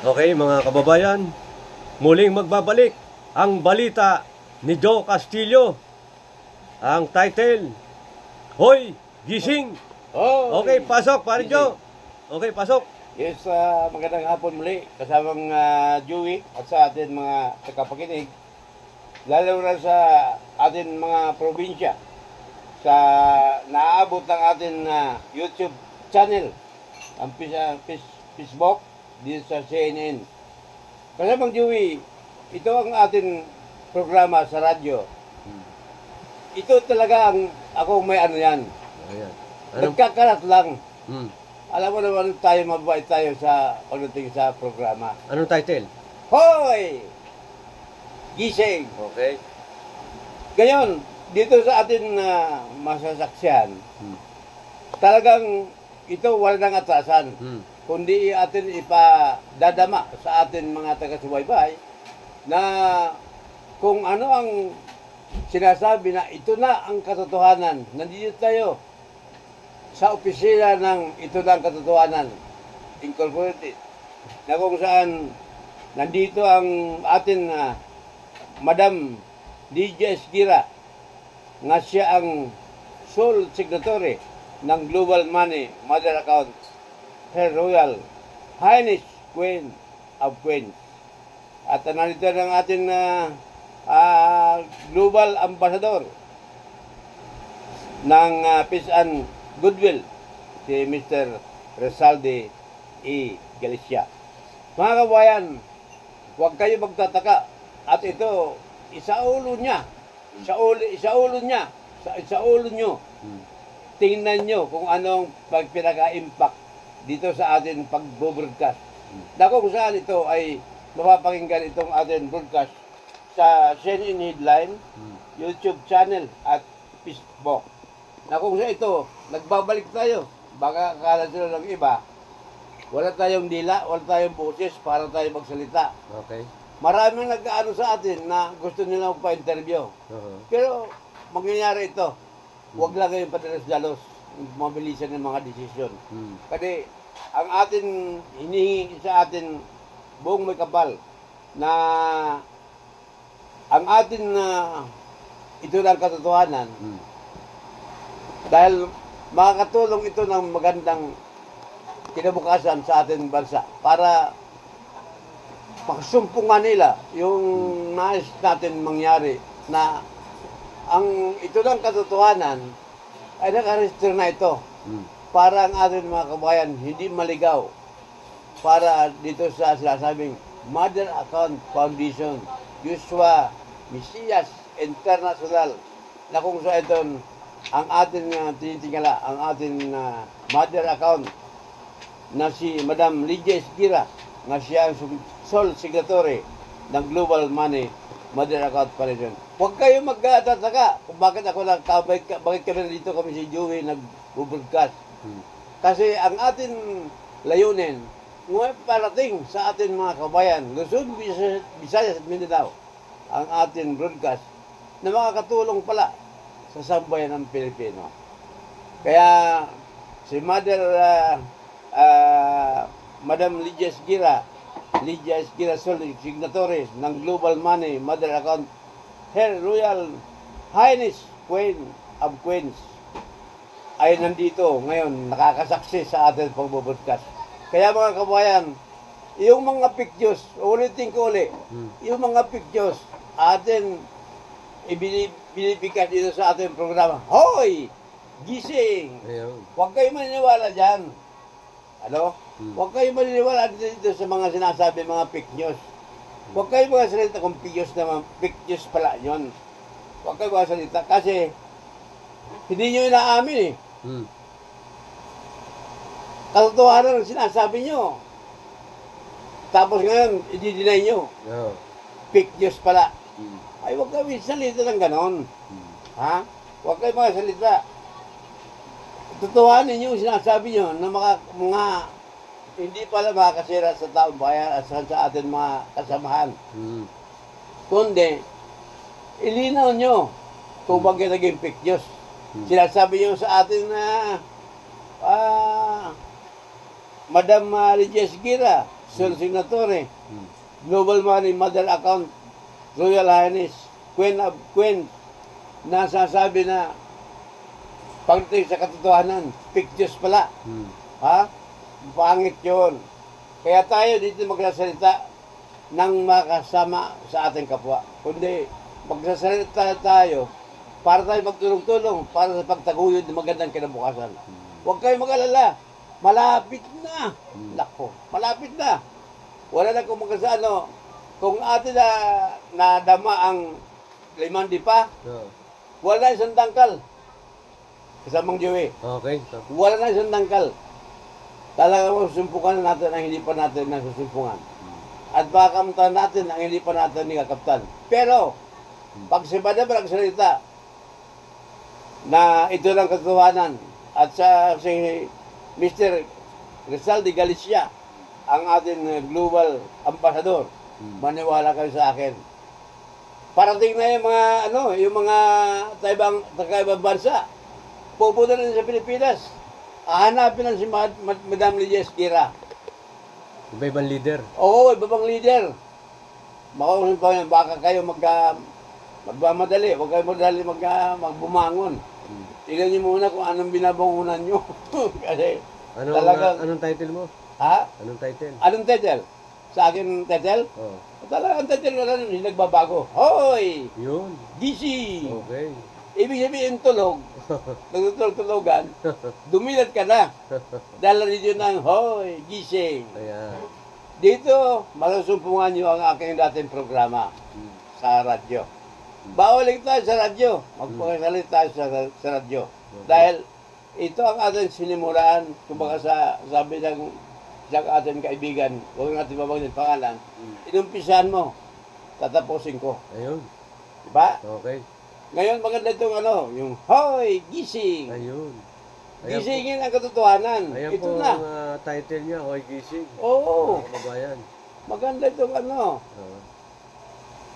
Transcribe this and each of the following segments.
Okay mga kababayan, muling magbabalik ang balita ni Joe Castillo. Ang title, Hoy, Gising! Oh, Okay, pasok pare Joe. Okay, pasok. Yes, magandang hapon muli kasamang Joey at sa atin mga tagapakinig, lalo na sa atin mga probinsya, sa naaabot ng atin YouTube channel, ang Facebook, dito sa CNN. Kasamang Joey, ito ang atin programa sa radyo. Ito talaga ang ako may ano yan. Ayan. Nagkakalat lang. Hmm. Alam mo naman tayo, mabait tayo sa pagdating sa programa. Anong title? Hoy! Gising! Okay. Ngayon, dito sa atin masasaksihan, talagang ito wala nang atrasan. Kundi atin ipadadama sa atin mga taga-subaybay na kung ano ang sinasabi na ito na ang katotohanan. Nandito tayo sa opisina ng Ito na ang Katotohanan Incorporated, na kung saan nandito ang atin Madam DJ Esguira, nga siya ang sole secretary ng Global Money Mother Account, Her Royal Highness Queen of Queens. At nandito ng ating Global Ambassador ng Peace and Goodwill, si Mr. Resalde E. Galicia. Mga kabayan, huwag kayo magtataka. At ito, isaulo niya. Isaulo nyo. Tingnan nyo kung anong pinaka-impact dito sa atin pag-broadcast. Na kung saan ito ay mapapakinggan itong ating broadcast sa CNN Headline, YouTube channel at Facebook. Na kung saan ito, nagbabalik tayo. Baka akala sila ng iba, wala tayong dila, wala tayong boses para tayo magsalita. Okay. Maraming nag-aano sa atin na gusto nila magpa-interview. Pero mangyayari ito, huwag lang kayong padalos-dalos, mabilisan ng mga desisyon. Kasi ang atin, hinihingi sa atin buong may kapal na ang atin ito lang katotohanan, dahil makakatulong ito ng magandang kinabukasan sa ating bansa para makasumpungan nila yung nais natin mangyari na ang ito lang katotohanan ay nakaregister na ito para ang ating mga kabayan hindi maligaw para dito sa sinasabing Mother Account Foundation Joshua Mesias International, na kung sa ito ang ating tinitingala, ang ating mother account na si Madam Lydia Esguira, na siya ang sole secretary ng Global Money Mother Account Foundation. Huwag kayo magtataka kung bakit ako bakit kami dito, kami si Joey nag-broadcast. Kasi ang ating layunin, ngayon parating sa ating mga kabayan, Luzon, Visayas at Mindanao, ang ating broadcast na makakatulong pala sa sambayan ng Pilipino. Kaya si Madam Lydia Esguira, sole signatory ng Global Money Mother Account, Her Royal Highness Queen of Queens, ay nandito ngayon nakakasaksi sa ating pagbubudkas. Kaya mga kabayan, yung mga pictures, ulitin ko ulit, yung mga pictures atin ibinibigas dito sa ating programa. Hoy! Gising! Huwag kayo maniniwala dyan. Ano? Huwag kayo maniniwala dito sa mga sinasabi, mga fake news. Huwag kayo magasalita kung fake news pala yun. Huwag kayo magasalita kasi hindi nyo inaamin eh. Katotohanan ang sinasabi nyo. Tapos ngayon, i-deny nyo. Fake news pala. Ay, huwag kayo salita ng ganon. Ha? Huwag kayo mga salita. Totohanin yung sinasabi nyo na mga hindi pala makakasira sa taong bayan at sa ating mga kasamahan. Kundi, ilinaw nyo kung bakit naging fake news. Sinasabi nyo sa atin na Madam Lydia Esguira, Sir Signatory, Global Money Mother Account, Royal Highness, Queen, nasasabi na pagdating sa katotohanan, pictures pala. Ha? Pangit yun. Kaya tayo dito magsasalita ng makasama sa ating kapwa. Kundi magsasalita tayo para tayo magtulong-tulong para sa pagtaguyod ng magandang kinabukasan. Huwag kayong mag-alala. Malapit na. Lako, malapit na. Wala na kung magkasano. Kung atin na nadama ang limandi pa, wala na isang tangkal. Kasamang Joey. Okay. Wala na isang tangkal. Talagang susumpungan natin ang hindi pa natin nasusumpungan. At makakamtan natin ang hindi pa natin nikakaptan. Pero, pag si Madam nagsalita na ito lang katotohanan at si Mr. Rizal de Galicia, ang ating global ambassador, maniwala kayo sa akin. Parating na yung mga taga-ibang bansa, pupunta na sa Pilipinas. Hahanapin lang si Madam Lidia Esquira. Iba-ibang leader. Oo, ibang leader. Makausap pa yan, baka kayo magmamadali. Huwag kayo magbumangon. Tingnan niyo muna kung anong binabangunan niyo. Kasi anong title mo? Ha? Anong title? Anong title? Sa akin title? Oo. Talagang title ko lang, hindi nagbabago. Hoy! Yun. Gising! Okay. Ibig sabihin tulog. Nagtutulog-tulogan. Dumilat ka na. Dala dito ng, hoy, gising. Ayan. Dito, masusumpungan niyo ang aking dating programa sa radyo. Bawal tayo sa radyo. Magpakasalit tayo sa radyo. Dahil ito ang ating sinimulaan, kumbaga sabi ng isang ating kaibigan, huwag natin babangin pangalan, inumpisahan mo, tatapusin ko. Ayun. Diba? Okay. Ngayon maganda itong yung hoy, gising. Ayun. Gisingin ang katotohanan. Ayan Ito po na. ang title niya, Hoy Gising. Oo. Mga kababayan. Maganda itong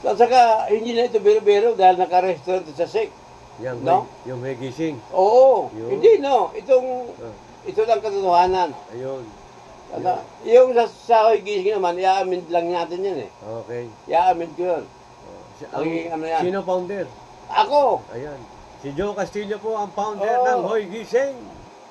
At saka, hindi na ito biro-biro dahil naka-restaurant sa SIC. Yan, No? yung Hoy Gising. Oo. Yun. Hindi, no. Ito lang katotohanan. Ayun. Yung sa hoy gising naman, iaamin lang natin yan eh. Okay. Iaamin ko yun. Ang, Ano yan? sino founder? Ako. Ayan. Si Joe Castillo po ang founder Oo. ng Hoy Gising.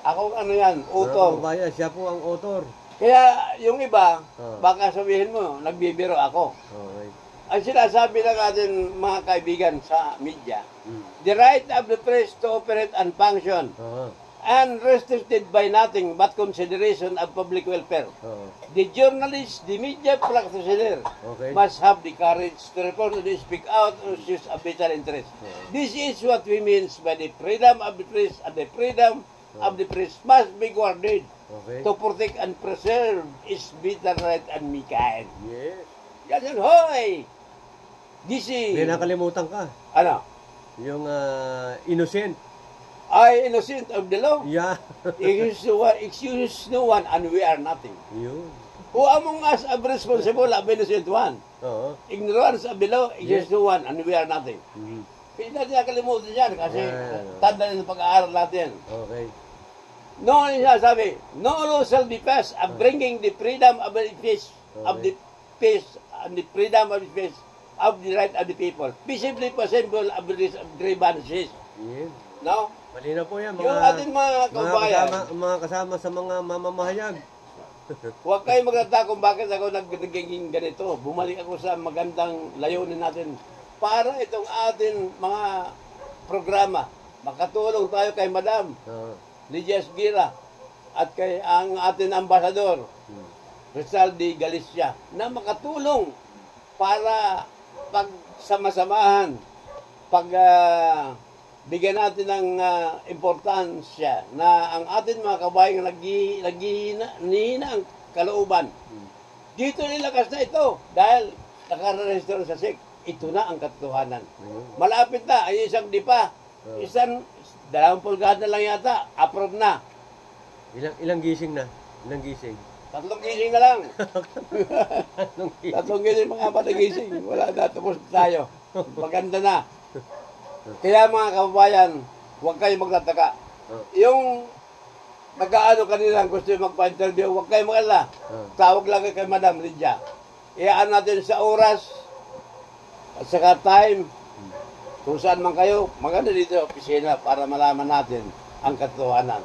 Ako yan, Mga author. kababayan, siya po ang author. Kaya yung iba, Ah. baka sabihin mo, nagbibiro ako. Okay. Ang sinasabi ng ating mga kaibigan sa media, Mm. the right of the press to operate and function, Oo. unrestricted by nothing but consideration of public welfare. Oo. The journalist, the media practitioner, Okay. must have the courage to report and speak out on issues of vital interest. This is what we mean by the freedom of the press, and the freedom of the press must be guarded Okay. to protect and preserve its vital right and mankind. Yes. Yan, hoy! Gising! Hindi nakalimutan ka. Ano? Yung innocent. I innocent of the law. Yeah. Excuse no one and we are nothing. Yun. Who among us are responsible of innocent one? Oo. Ignorance of the law, excuse no one and we are nothing. Mhm. Hindi natin nakalimutan yan kasi Yeah. tanda ng pag-aaral natin. Okay. No, sabi, no law shall be passed of bringing the freedom of the peace, of the peace, and the freedom of the peace, of the right of the people. Peaceably possible of the grievances. Yan. No? Malinaw po yan. Yung ating mga kabayan, mga kasama sa mga mamamahayag. huwag kayo magtata kung bakit ako nagiging ganito. Bumalik ako sa magandang layunin natin para itong ating mga programa. Makatulong tayo kay Madam Oo. Lidia Esquira at kay ang ating ambasador Rizal de Galicia na makatulong para pagsama-samahan, bigyan natin ng importansya na ang ating mga kabayan naghihina ang kalooban. Dito nilakas na ito dahil nakaregister sa SIC. Ito na ang katotohanan. Malapit na, ay isang di pa. Isang 2 pulgada na lang yata, approve na. Ilang gising na? Ilang gising? 3 gising na lang. Anong gising? 3 gising, mga patagising. Wala na, tapos tayo. Maganda na. Kaya mga kababayan, huwag kayong magtataka. Yung magkaano kanila gusto yung magpa-interview, huwag kayo mag-alala. Tawag lang kayo kay Madam Lydia. Iyaan natin sa oras at saka time kung saan man kayo, maganda dito sa opisina para malaman natin ang katotohanan.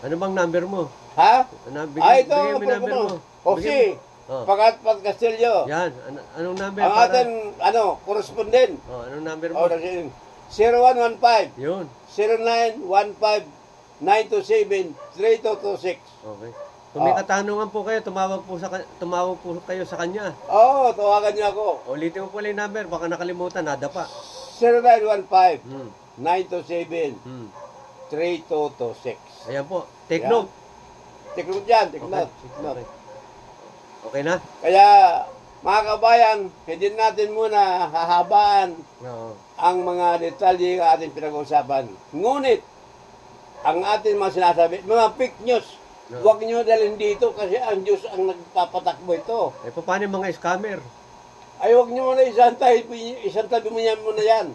Ano bang number mo? Ha? Bigay Ito, mo yung number mo. Osi, Oh. Pagatpat Castillo. Yan. Anong number? Ang ating, correspondent. Anong number O, mo? 0115 Yun. 0915-927-3226. Okay. Kung may katanungan po kayo, tumawag po kayo sa kanya. Oo, tawagan niyo ako. Ulitin mo pala yung number, baka nakalimutan, nada pa. 0915-927-3226. Ayan po. Take Yan. note. Take note dyan, take note. Okay. Okay na? Kaya, mga kabayan, hindi natin muna hahabaan Oo. ang mga detalye ng ating pinag-uusapan. Ngunit, ang ating mga sinasabi, mga fake news, huwag nyo dalhin dito kasi ang Diyos ang nagpapatakbo ito. Eh, paano yung mga scammer? Ay, huwag nyo muna isantabi mo yan muna yan.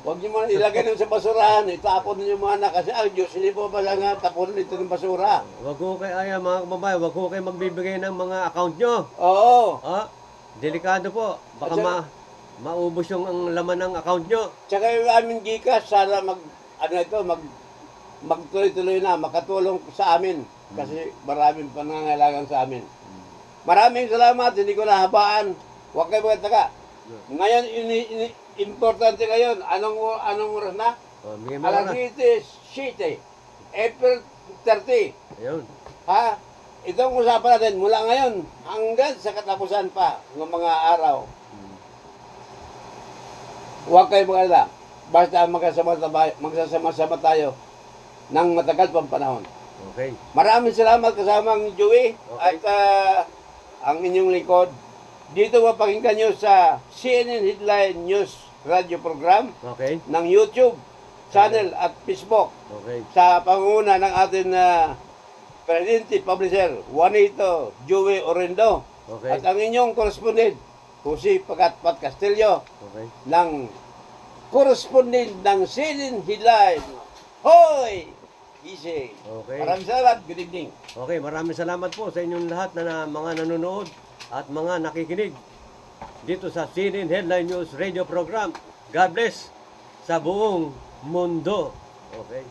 Huwag nyo muna ilagay nyo sa basurahan, itapon nyo muna kasi ang Diyos hindi po pala nga tapunan ito ng basura. Wag ko kayo, mga kababayan, wag ko kayo magbibigay ng mga account nyo. Oo. Delikado po. Baka At maubos yung ang laman ng account nyo. Tsaka yung aming Gcash, sana magtuloy-tuloy na, makatulong sa amin. Kasi maraming pangangailangan sa amin. Maraming salamat, hindi ko nahabaan. Huwag kayo magtaka. Ngayon, importante ngayon, anong oras na? Bigyan mo na. Alas 7, April 30. Ayun. Ha? Itong usapan natin mula ngayon hanggang sa katapusan pa ng mga araw. Huwag kayo mag-alala. Basta magsasama-sama tayo ng matagal pang panahon. Okay. Maraming salamat kasamang Joey at ang inyong likod. Dito mapakinggan nyo sa CNN Headline News Radio Program Okay. ng YouTube channel at Facebook Okay. sa pangunguna ng ating Presidente Publisher Juanito Joey Orendo Okay. at ang inyong correspondent Jose Pagatpat Castillo Okay. ng correspondent ng CNN Headline. Hoy! Gising. Okay. Maraming salamat. Good evening. Okay, maraming salamat po sa inyong lahat na mga nanonood at mga nakikinig dito sa CNN Headline News Radio Program. God bless sa buong mundo. Okay.